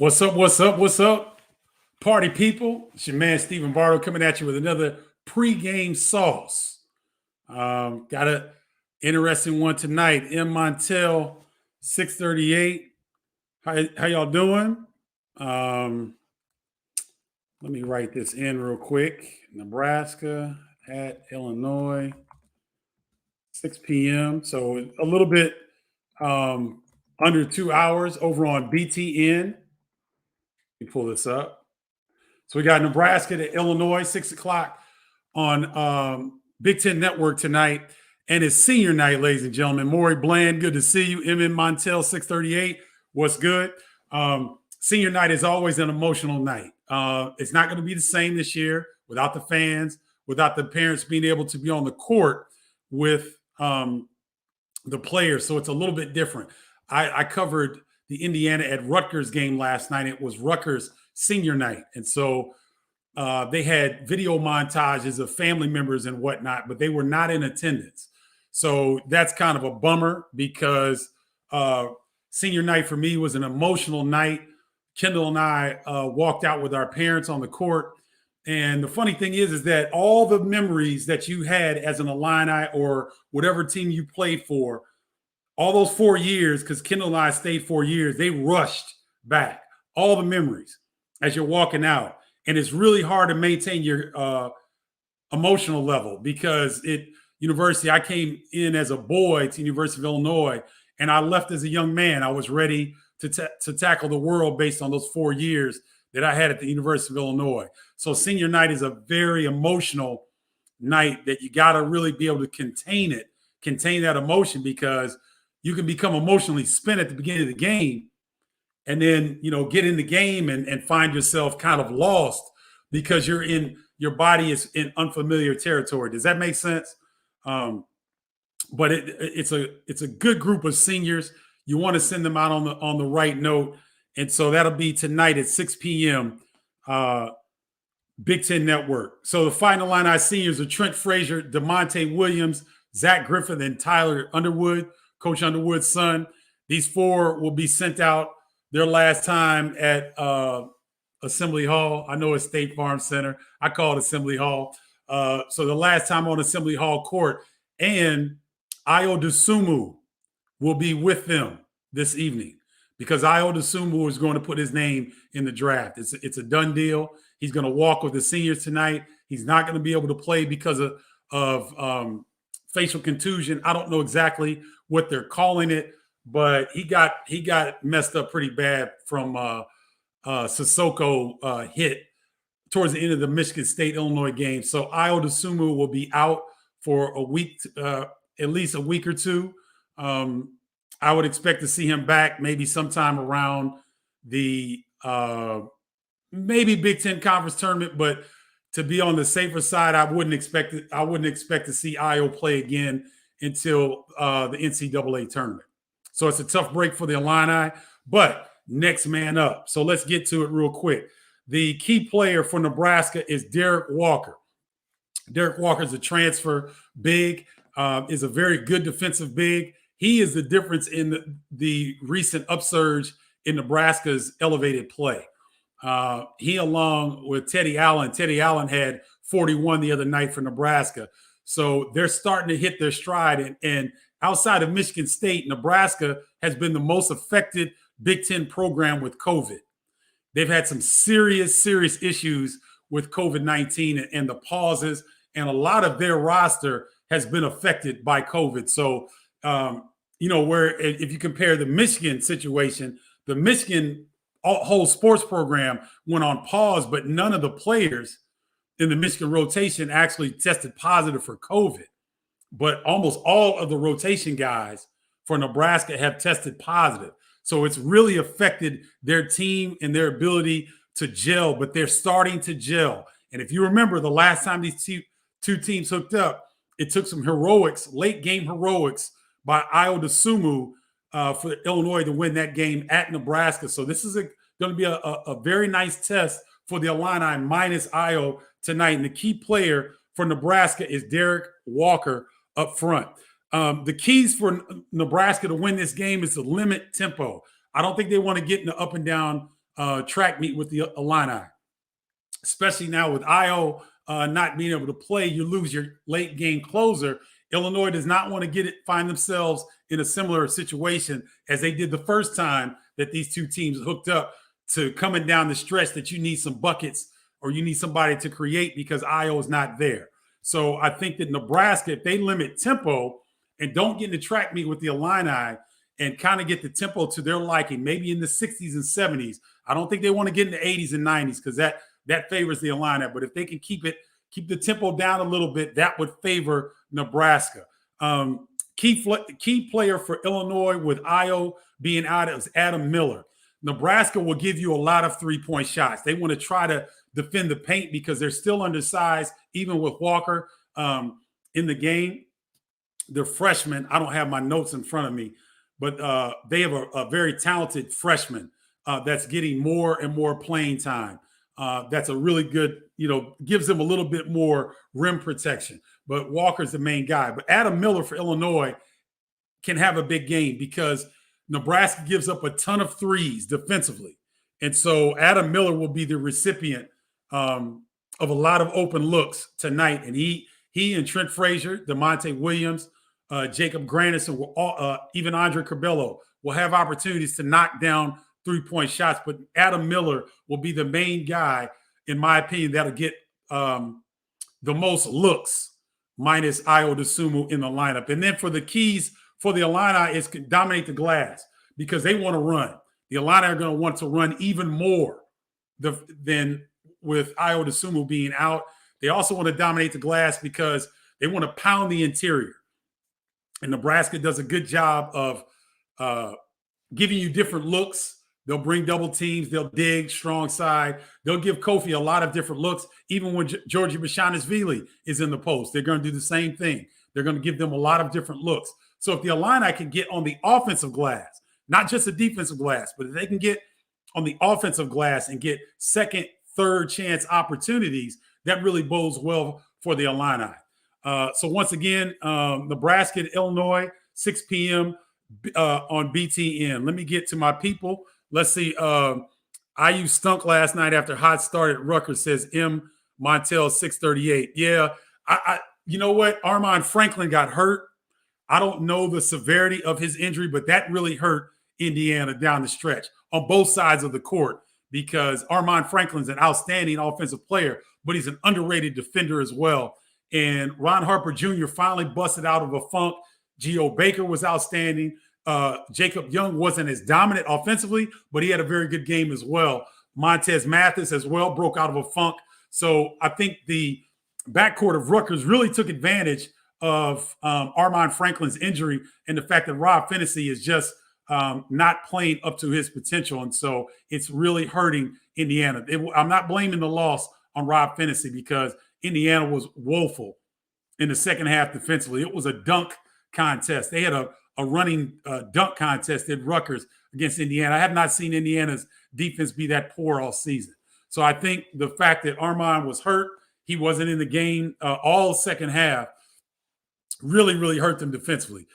What's up? What's up? What's up? Party people. It's your man, Stephen Bardo, coming at you with another pregame sauce. Got an interesting one tonight. M. Montel, 638. How y'all doing? Let me write this in real quick. Nebraska at Illinois, 6 p.m. So a little bit under 2 hours over on BTN. Let me pull this up. So we got Nebraska to Illinois, 6 o'clock on Big Ten Network tonight. And it's senior night, ladies and gentlemen. Maury Bland, good to see you. M.N. Montel, 638. What's good? Senior night is always an emotional night. It's not going to be the same this year without the fans, without the parents being able to be on the court with the players. So it's a little bit different. I covered the Indiana at Rutgers game last night. It was Rutgers senior night. And so they had video montages of family members and whatnot, but they were not in attendance. So that's kind of a bummer because senior night for me was an emotional night. Kendall and I walked out with our parents on the court. And the funny thing is that all the memories that you had as an Illini or whatever team you played for, all those 4 years, because Kendall and I stayed 4 years, they rushed back. All the memories as you're walking out. And it's really hard to maintain your emotional level because I came in as a boy to University of Illinois, and I left as a young man. I was ready to tackle the world based on those 4 years that I had at the University of Illinois. So senior night is a very emotional night that you got to really be able to contain that emotion, because you can become emotionally spent at the beginning of the game and then, get in the game and find yourself kind of lost because your body is in unfamiliar territory. Does that make sense? But it's a good group of seniors. You want to send them out on the right note. And so that'll be tonight at 6 p.m. Big Ten Network. So the Fighting Illini seniors are Trent Frazier, Damonte Williams, Zach Griffith, and Tyler Underwood, Coach Underwood's son. These four will be sent out their last time at Assembly Hall. I know it's State Farm Center. I call it Assembly Hall. So the last time on Assembly Hall court. And Ayo Dosunmu will be with them this evening because Ayo Dosunmu is going to put his name in the draft. It's a done deal. He's going to walk with the seniors tonight. He's not going to be able to play because of facial contusion. I don't know exactly what they're calling it, but he got messed up pretty bad from Sissoko hit towards the end of the Michigan State-Illinois game. So Ayo Dosunmu will be out for a week, at least a week or two. I would expect to see him back maybe sometime around the maybe Big Ten Conference tournament, but to be on the safer side, I wouldn't expect to see Ayo play again until the NCAA tournament. So it's a tough break for the Illini, but next man up. So let's get to it real quick. The key player for Nebraska is Derek Walker. Derek Walker is a transfer big, is a very good defensive big. He is the difference in the recent upsurge in Nebraska's elevated play. He, along with Teddy Allen had 41 the other night for Nebraska. So they're starting to hit their stride. And outside of Michigan State, Nebraska has been the most affected Big Ten program with COVID. They've had some serious issues with COVID-19 and the pauses, and a lot of their roster has been affected by COVID. So, where if you compare the Michigan situation, the Michigan whole sports program went on pause, but none of the players in the Michigan rotation actually tested positive for COVID. But almost all of the rotation guys for Nebraska have tested positive. So it's really affected their team and their ability to gel, but they're starting to gel. And if you remember the last time these two teams hooked up, it took some late game heroics by Ayo Dosunmu for Illinois to win that game at Nebraska. So this is going to be a very nice test for the Illini minus Ayo tonight. And the key player for Nebraska is Derek Walker up front. The keys for Nebraska to win this game is to limit tempo. I don't think they want to get in the up and down track meet with the Illini, especially now with Io not being able to play. You lose your late game closer. Illinois does not want to find themselves in a similar situation as they did the first time that these two teams hooked up, to coming down the stretch that you need some buckets or you need somebody to create because Io is not there. So I think that Nebraska, if they limit tempo and don't get in the track meet with the Illini and kind of get the tempo to their liking, maybe in the 60s and 70s. I don't think they want to get in the 80s and 90s because that favors the Illini. But if they can keep the tempo down a little bit, that would favor Nebraska. Key player for Illinois with Io being out is Adam Miller. Nebraska will give you a lot of three-point shots. They want to try to defend the paint because they're still undersized, even with Walker in the game. They're freshmen. I don't have my notes in front of me, but they have a very talented freshman that's getting more and more playing time. That's a really good, gives them a little bit more rim protection. But Walker's the main guy. But Adam Miller for Illinois can have a big game because Nebraska gives up a ton of threes defensively. And so Adam Miller will be the recipient of a lot of open looks tonight. And he and Trent Frazier, Damonte Williams, Jacob Grandison, even Andre Curbelo will have opportunities to knock down three-point shots. But Adam Miller will be the main guy, in my opinion, that'll get the most looks, minus Io DeSumo in the lineup. And then for the keys for the Illini is dominate the glass because they want to run. The Illini are going to want to run even more than with Io DeSumo being out. They also want to dominate the glass because they want to pound the interior. And Nebraska does a good job of giving you different looks. They'll bring double teams. They'll dig strong side. They'll give Kofi a lot of different looks. Even when Georgie Bashanesvili is in the post, they're going to do the same thing. They're going to give them a lot of different looks. So if the Illini can get on the offensive glass, not just the defensive glass, but if they can get on the offensive glass and get second, third chance opportunities, that really bodes well for the Illini. So once again, Nebraska and Illinois, 6 p.m. On BTN. Let me get to my people. Let's see. IU stunk last night after hot start at Rutgers, says M. Montel 638. Yeah, you know what? Armand Franklin got hurt. I don't know the severity of his injury, but that really hurt Indiana down the stretch on both sides of the court because Armand Franklin's an outstanding offensive player, but he's an underrated defender as well. And Ron Harper Jr. finally busted out of a funk. Geo Baker was outstanding. Jacob Young wasn't as dominant offensively, but he had a very good game as well. Montez Mathis as well broke out of a funk. So I think the backcourt of Rutgers really took advantage of Armand Franklin's injury and the fact that Rob Finney is just not playing up to his potential. And so it's really hurting Indiana. I'm not blaming the loss on Rob Finney because Indiana was woeful in the second half defensively. It was a dunk contest. They had a running dunk contest at Rutgers against Indiana. I have not seen Indiana's defense be that poor all season. So I think the fact that Armand was hurt, he wasn't in the game all second half, really, really hurt them defensively.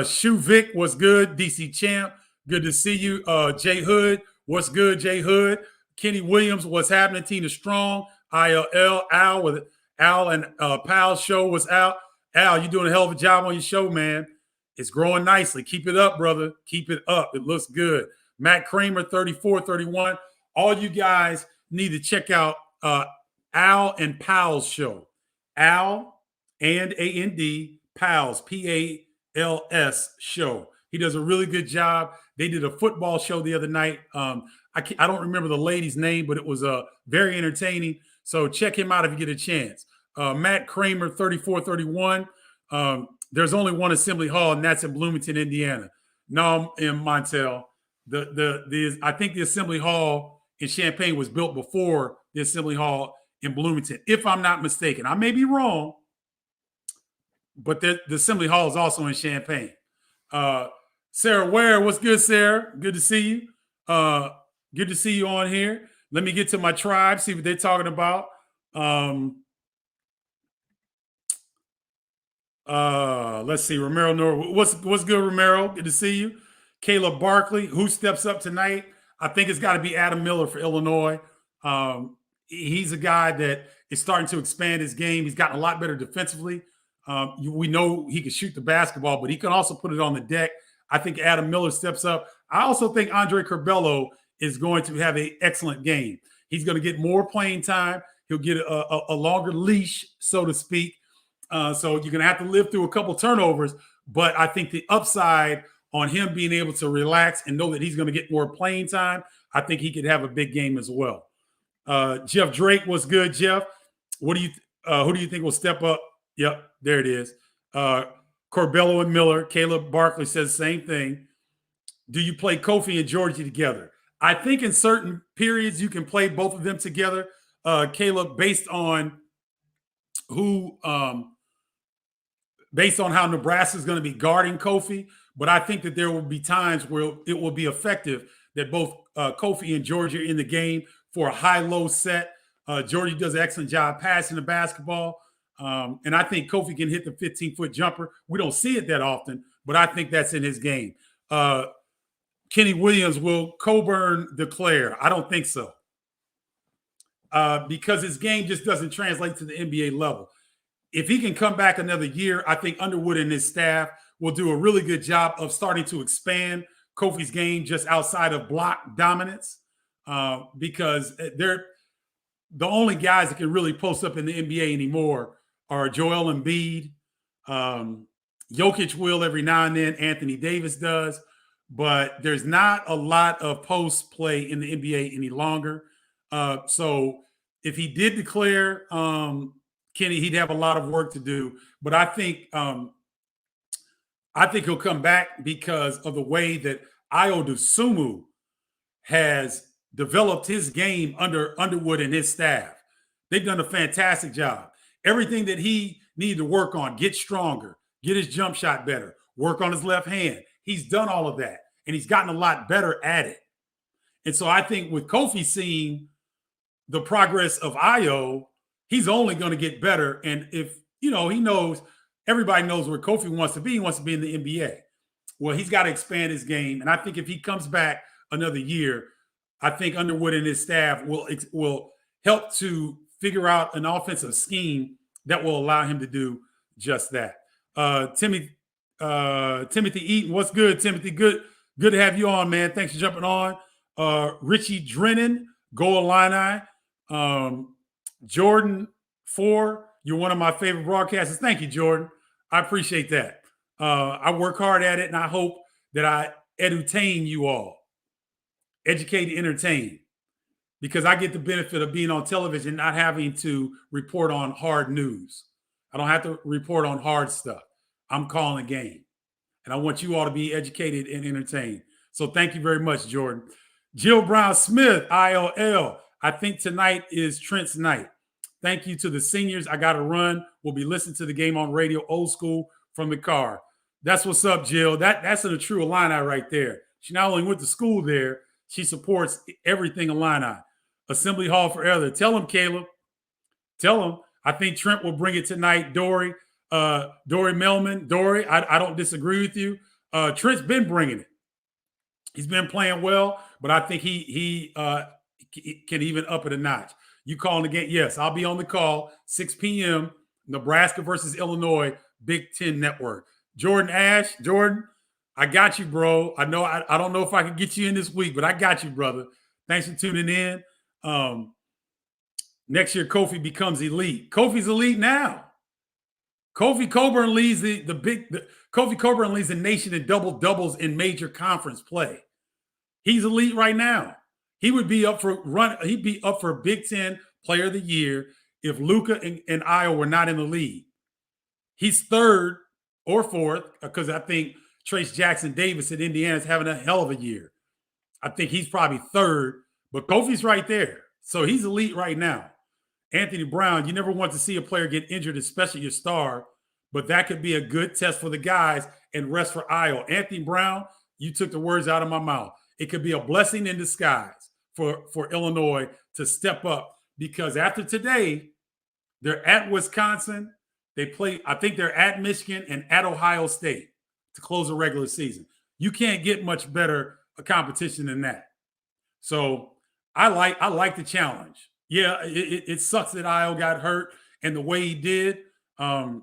Shu Vic was good. DC Champ, good to see you. Jay Hood, what's good, Jay Hood? Kenny Williams, what's happening? Tina Strong, ILL, Al with Al and Pal's show was out. Al, you're doing a hell of a job on your show, man. It's growing nicely. Keep it up, brother. Keep it up. It looks good. Matt Kramer, 3431. All you guys need to check out Al and Pal's show. Al and A-N-D, Pals, P-A-L-S show. He does a really good job. They did a football show the other night. I don't remember the lady's name, but it was very entertaining. So check him out if you get a chance. Matt Kramer, 3431. There's only one assembly hall, and that's in Bloomington, Indiana. No, in Montel. I think the assembly hall in Champaign was built before the assembly hall in Bloomington, if I'm not mistaken. I may be wrong, but the assembly hall is also in Champaign. Sarah Ware, what's good, Sarah? Good to see you. Good to see you on here. Let me get to my tribe, see what they're talking about. Let's see. Romero Nor. What's good, Romero? Good to see you. Caleb Barkley, who steps up tonight? I think it's got to be Adam Miller for Illinois. He's a guy that is starting to expand his game. He's gotten a lot better defensively. We know he can shoot the basketball, but he can also put it on the deck. I think Adam Miller steps up. I also think Andre Curbelo is going to have an excellent game. He's going to get more playing time. He'll get a longer leash, so to speak. So you're going to have to live through a couple turnovers, but I think the upside on him being able to relax and know that he's going to get more playing time, I think he could have a big game as well. Jeff Drake was good. Jeff, who do you think will step up? Yep, there it is. Corbello and Miller. Caleb Barkley says the same thing. Do you play Kofi and Georgie together? I think in certain periods you can play both of them together, Caleb, based on how Nebraska is going to be guarding Kofi. But I think that there will be times where it will be effective that both Kofi and Georgie are in the game for a high-low set. Georgie does an excellent job passing the basketball. And I think Kofi can hit the 15-foot jumper. We don't see it that often, but I think that's in his game. Kenny Williams, will Coburn declare? I don't think so. Because his game just doesn't translate to the NBA level. If he can come back another year, I think Underwood and his staff will do a really good job of starting to expand Kofi's game just outside of block dominance, because they're the only guys that can really post up in the NBA anymore are Joel Embiid. Jokic will every now and then. Anthony Davis does. But there's not a lot of post play in the NBA any longer. So if he did declare, Kenny, he'd have a lot of work to do. But I think he'll come back because of the way that Ayo Dosunmu has developed his game under Underwood and his staff. They've done a fantastic job. Everything that he needed to work on, get stronger, get his jump shot better, work on his left hand. He's done all of that, and he's gotten a lot better at it. And so I think with Kofi seeing the progress of Ayo, he's only going to get better. And if, he knows, everybody knows where Kofi wants to be. He wants to be in the NBA. Well, he's got to expand his game. And I think if he comes back another year, I think Underwood and his staff will help to figure out an offensive scheme that will allow him to do just that. Timothy Eaton, what's good, Timothy? Good to have you on, man. Thanks for jumping on. Richie Drennan, go Illini. Jordan 4, you're one of my favorite broadcasters. Thank you, Jordan. I appreciate that. I work hard at it, and I hope that I entertain you all. Educate, entertain. Because I get the benefit of being on television, not having to report on hard news. I don't have to report on hard stuff. I'm calling a game. And I want you all to be educated and entertained. So thank you very much, Jordan. Jill Brown Smith, ILL. I think tonight is Trent's night. Thank you to the seniors. I got to run. We'll be listening to the game on radio, old school, from the car. That's what's up, Jill. That's a true Illini right there. She not only went to school there, she supports everything Illini. Assembly Hall forever. Tell him, Caleb. Tell him. I think Trent will bring it tonight. Dory Melman. Dory, I don't disagree with you. Trent's been bringing it. He's been playing well, but I think he can even up it a notch. You calling the game? Yes, I'll be on the call, 6 p.m., Nebraska versus Illinois, Big Ten Network. Jordan Ash, Jordan, I got you, bro. I know I don't know if I can get you in this week, but I got you, brother. Thanks for tuning in. Next year, Kofi becomes elite. Kofi's elite now. Kofi Coburn leads Kofi Coburn leads the nation in doubles in major conference play. He's elite right now. He'd be up for Big Ten Player of the Year if Luka and Ayo were not in the league. He's third or fourth because I think Trace Jackson Davis at Indiana is having a hell of a year. I think he's probably third, but Kofi's right there. So he's elite right now. Anthony Brown, you never want to see a player get injured, especially your star, but that could be a good test for the guys and rest for Ayo. Anthony Brown, you took the words out of my mouth. It could be a blessing in disguise for Illinois to step up because after today, they're at Wisconsin. I think they're at Michigan and at Ohio State to close the regular season. You can't get much better a competition than that. So I like the challenge. Yeah, it sucks that Io got hurt and the way he did. I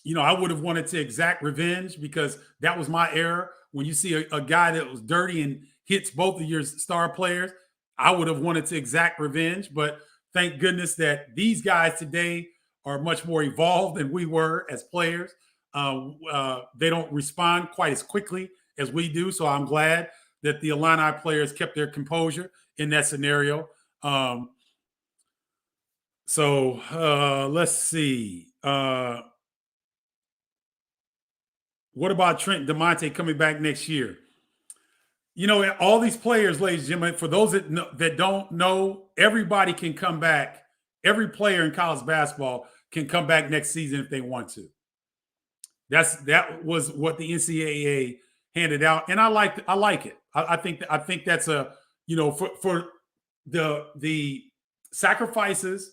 would have wanted to exact revenge because that was my error. When you see a guy that was dirty and hits both of your star players, I would have wanted to exact revenge. But thank goodness that these guys today are much more evolved than we were as players. They don't respond quite as quickly as we do. So I'm glad that the Illini players kept their composure in that scenario. Let's see. What about Trent Damonte coming back next year? All these players, ladies and gentlemen, for those that don't know, everybody can come back. Every player in college basketball can come back next season if they want to. That was what the NCAA handed out, and I like it. I think that's for the sacrifices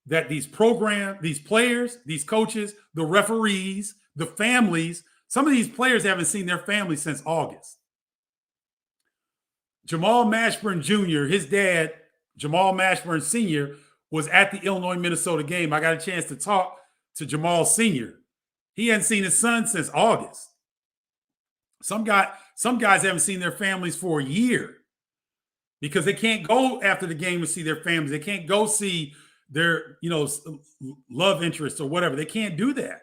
that these players, these coaches, the referees, the families. Some of these players haven't seen their families since August. Jamal Mashburn Jr., his dad, Jamal Mashburn Sr., was at the Illinois-Minnesota game. I got a chance to talk to Jamal Sr. He hadn't seen his son since August. Some guys haven't seen their families for a year because they can't go after the game to see their families. They can't go see their, love interests or whatever. They can't do that.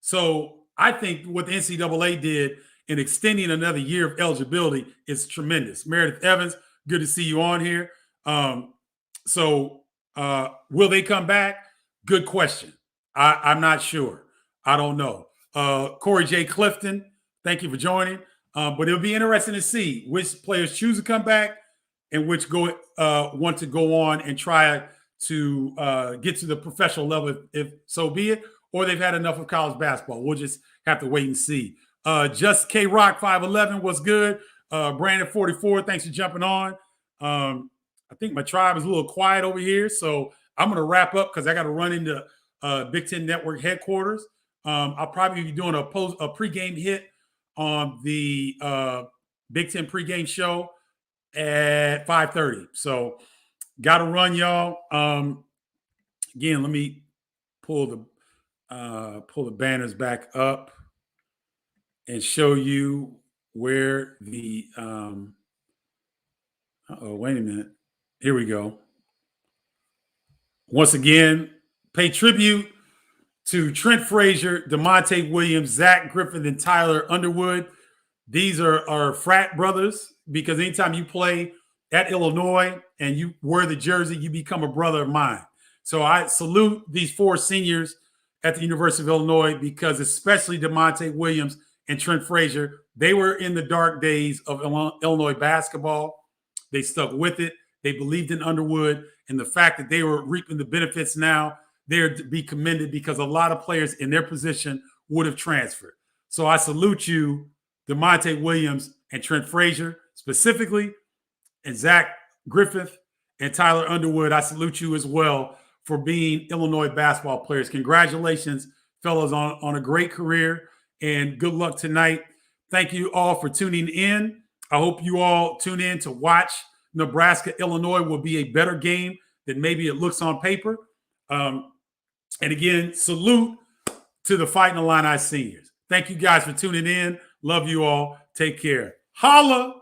So I think what the NCAA did in extending another year of eligibility is tremendous. Meredith Evans, good to see you on here. Will they come back? Good question. I'm not sure. I don't know. Corey J. Clifton, thank you for joining. But it'll be interesting to see which players choose to come back and which want to go on and try to get to the professional level, if so be it, or they've had enough of college basketball. We'll just have to wait and see. Just K Rock 511 was good. Brandon 44, thanks for jumping on. I think my tribe is a little quiet over here, so I'm going to wrap up because I got to run into Big Ten Network headquarters. I'll probably be doing a pregame hit on the Big Ten pregame show at 5:30. So got to run, y'all. Again, let me pull the banners back up and show you where the wait a minute. Here we go. Once again, pay tribute to Trent Frazier, Damonte Williams, Zach Griffith, and Tyler Underwood. These are our frat brothers because anytime you play at Illinois and you wear the jersey, you become a brother of mine. So I salute these four seniors at the University of Illinois because especially Damonte Williams and Trent Frazier, they were in the dark days of Illinois basketball. They stuck with it. They believed in Underwood, and the fact that they were reaping the benefits now, they're to be commended because a lot of players in their position would have transferred. So I salute you, Damonte Williams and Trent Frazier specifically, and Zach Griffith and Tyler Underwood. I salute you as well for being Illinois basketball players. Congratulations, fellas, on a great career, and good luck tonight. Thank you all for tuning in. I hope you all tune in to watch Nebraska-Illinois. Will be a better game than maybe it looks on paper. And again, salute to the Fighting Illini seniors. Thank you guys for tuning in. Love you all. Take care. Holla!